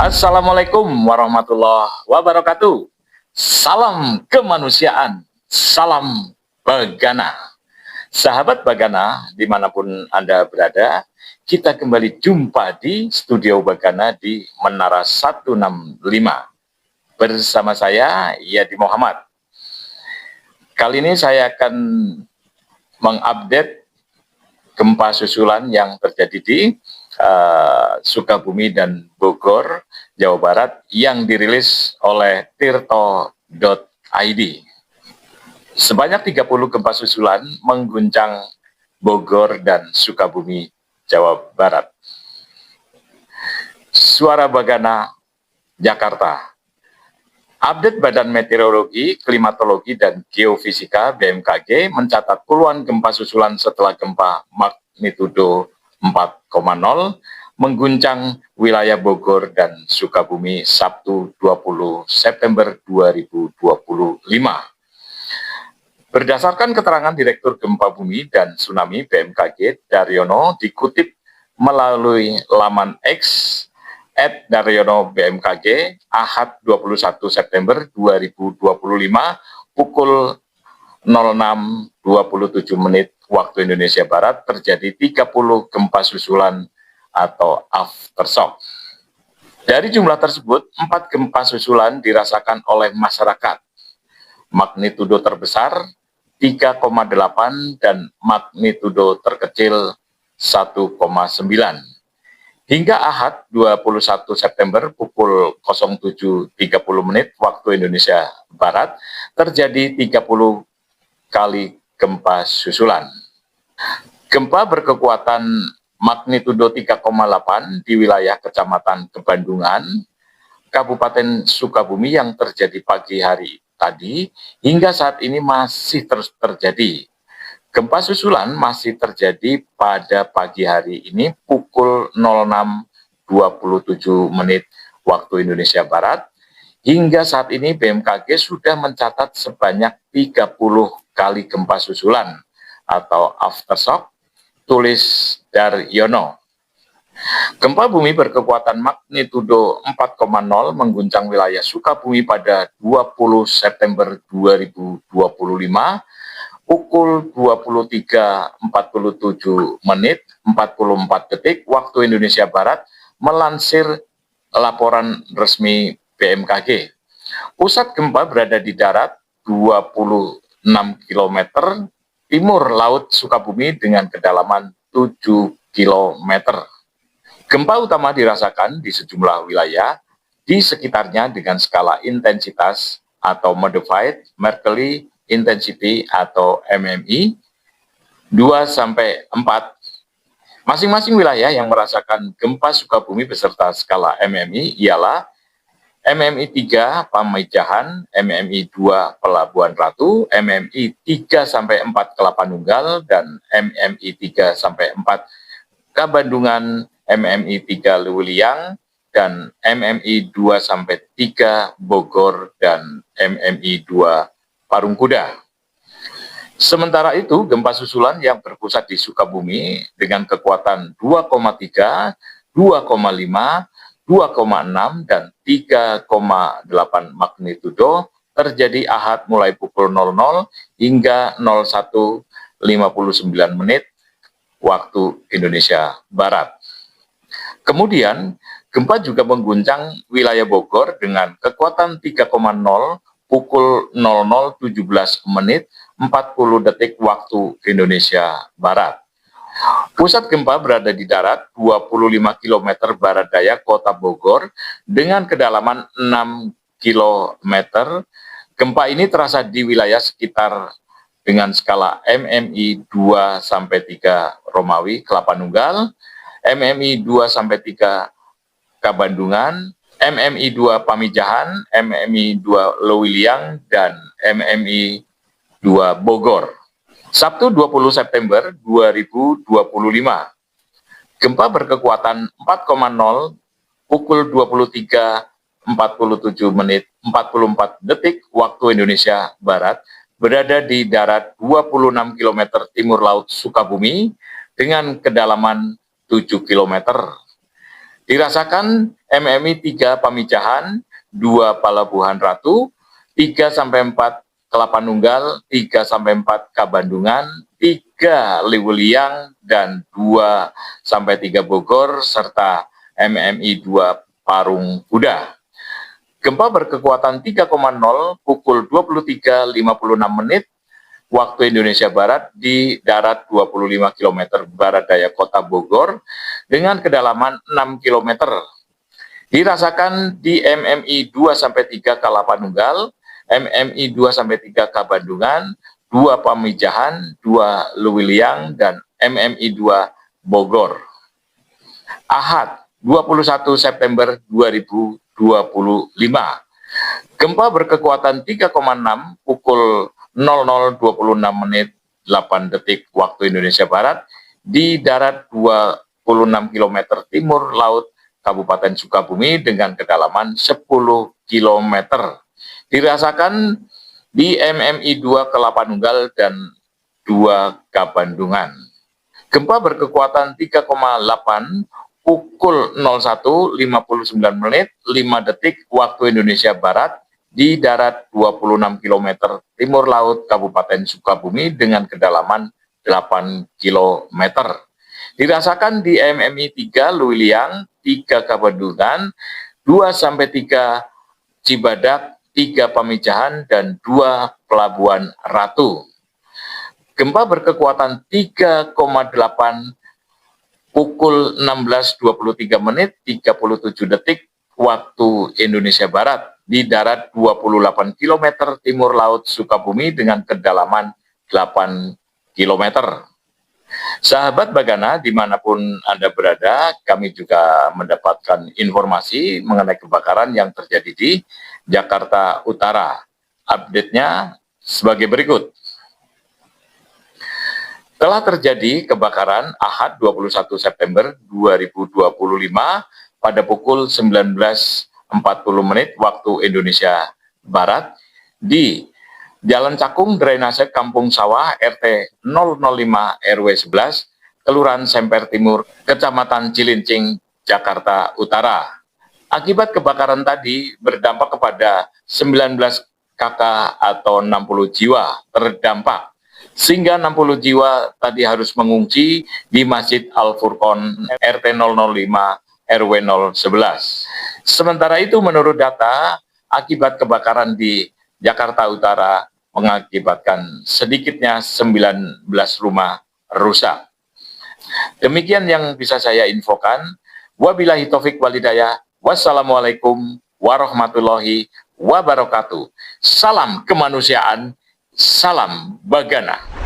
Assalamualaikum warahmatullahi wabarakatuh. Salam kemanusiaan, salam Bagana. Sahabat Bagana, dimanapun Anda berada, kita kembali jumpa di studio Bagana di Menara 165. Bersama saya, Yadi Muhammad. Kali ini saya akan mengupdate gempa susulan yang terjadi di Sukabumi dan Bogor, Jawa Barat yang dirilis oleh tirto.id. Sebanyak 30 gempa susulan mengguncang Bogor dan Sukabumi, Jawa Barat. Suara Bagana, Jakarta. Update Badan Meteorologi, Klimatologi, dan Geofisika BMKG mencatat puluhan gempa susulan setelah gempa magnitudo 4,0 mengguncang wilayah Bogor dan Sukabumi Sabtu 20 September 2025. Berdasarkan keterangan Direktur Gempa Bumi dan Tsunami BMKG Daryono dikutip melalui laman X @Daryono BMKG Ahad 21 September 2025 pukul 06.27 waktu Indonesia Barat terjadi 30 gempa susulan atau aftershock. Dari jumlah tersebut, 4 gempa susulan dirasakan oleh masyarakat. Magnitudo terbesar 3,8 dan magnitudo terkecil 1,9. Hingga Ahad 21 September pukul 07.30 waktu Indonesia Barat terjadi 30 kali gempa susulan. Gempa berkekuatan magnitudo 3,8 di wilayah Kecamatan Kebandungan, Kabupaten Sukabumi yang terjadi pagi hari tadi hingga saat ini masih terus terjadi. Gempa susulan masih terjadi pada pagi hari ini pukul 06.27 waktu Indonesia Barat. Hingga saat ini BMKG sudah mencatat sebanyak 30 kali gempa susulan atau aftershock, tulis Daryono. Gempa bumi berkekuatan magnitudo 4,0 mengguncang wilayah Sukabumi pada 20 September 2025 pukul 23.47 44 detik waktu Indonesia Barat melansir laporan resmi BMKG. Pusat gempa berada di darat 26 km timur Laut Sukabumi dengan kedalaman 7 km. Gempa utama dirasakan di sejumlah wilayah di sekitarnya dengan skala intensitas atau Modified Mercalli Intensity atau MMI 2-4. Masing-masing wilayah yang merasakan gempa Sukabumi beserta skala MMI ialah MMI 3 Pamijahan, MMI 2 Pelabuhan Ratu, MMI 3-4 Kelapa Nunggal, dan MMI 3-4 Kabandungan, MMI 3 Lewiliang, dan MMI 2-3 Bogor, dan MMI 2 Parungkuda. Sementara itu, gempa susulan yang berpusat di Sukabumi dengan kekuatan 2,3, 2,5, 2,6 dan 3,8 magnitudo terjadi Ahad mulai pukul 00 hingga 01.59 waktu Indonesia Barat. Kemudian, gempa juga mengguncang wilayah Bogor dengan kekuatan 3,0 pukul 00.17 40 detik waktu Indonesia Barat. Pusat gempa berada di darat 25 km barat daya kota Bogor dengan kedalaman 6 km. Gempa ini terasa di wilayah sekitar dengan skala MMI 2-3 Romawi Kelapa Nunggal, MMI 2-3 Kabandungan, MMI 2 Pamijahan, MMI 2 Lewiliang, dan MMI 2 Bogor. Sabtu 20 September 2025, gempa berkekuatan 4,0 pukul 23.47 44 detik waktu Indonesia Barat berada di darat 26 km timur laut Sukabumi dengan kedalaman 7 km. Dirasakan MMI 3 Pamijahan, 2 Palabuhan Ratu, 3-4 Kelapa Nunggal, 3-4 Kabandungan, 3 Liwiliang, dan 2-3 Bogor, serta MMI 2 Parung Kuda. Gempa berkekuatan 3,0 pukul 23.56 waktu Indonesia Barat di darat 25 km barat daya kota Bogor dengan kedalaman 6 km. Dirasakan di MMI 2-3 Kelapa Nunggal, MMI 2-3 Kabandungan, 2 Pamijahan, 2 Liwiliang, dan MMI 2 Bogor. Ahad, 21 September 2025. Gempa berkekuatan 3,6 pukul 00.26 waktu Indonesia Barat di darat 26 km timur laut Kabupaten Sukabumi dengan kedalaman 10 km. Dirasakan di MMI 2 Kelapa Nunggal dan 2 Kabandungan. Gempa berkekuatan 3,8 pukul 01.59 waktu Indonesia Barat di darat 26 km timur laut Kabupaten Sukabumi dengan kedalaman 8 km. Dirasakan di MMI 3 Liwiliang, 3 Kabandungan, 2-3 Cibadak, 3 Pamijahan, dan 2 Pelabuhan Ratu. Gempa berkekuatan 3,8 pukul 16.23 37 waktu Indonesia Barat di darat 28 km timur laut Sukabumi dengan kedalaman 8 km. Sahabat Bagana, dimanapun Anda berada, kami juga mendapatkan informasi mengenai kebakaran yang terjadi di Jakarta Utara. Update-nya sebagai berikut. Telah terjadi kebakaran Ahad 21 September 2025 pada pukul 19.40 waktu Indonesia Barat di Jalan Cakung Drainase Kampung Sawah RT 005 RW 11, Kelurahan Semper Timur, Kecamatan Cilincing, Jakarta Utara. Akibat kebakaran tadi berdampak kepada 19 kakak atau 60 jiwa terdampak, sehingga 60 jiwa tadi harus mengungsi di Masjid Al-Furqon RT 005 RW 011. Sementara itu menurut data, akibat kebakaran di Jakarta Utara mengakibatkan sedikitnya 19 rumah rusak. Demikian yang bisa saya infokan. Wabillahi taufik walhidayah. Wassalamualaikum warahmatullahi wabarakatuh. Salam kemanusiaan. Salam Bagana.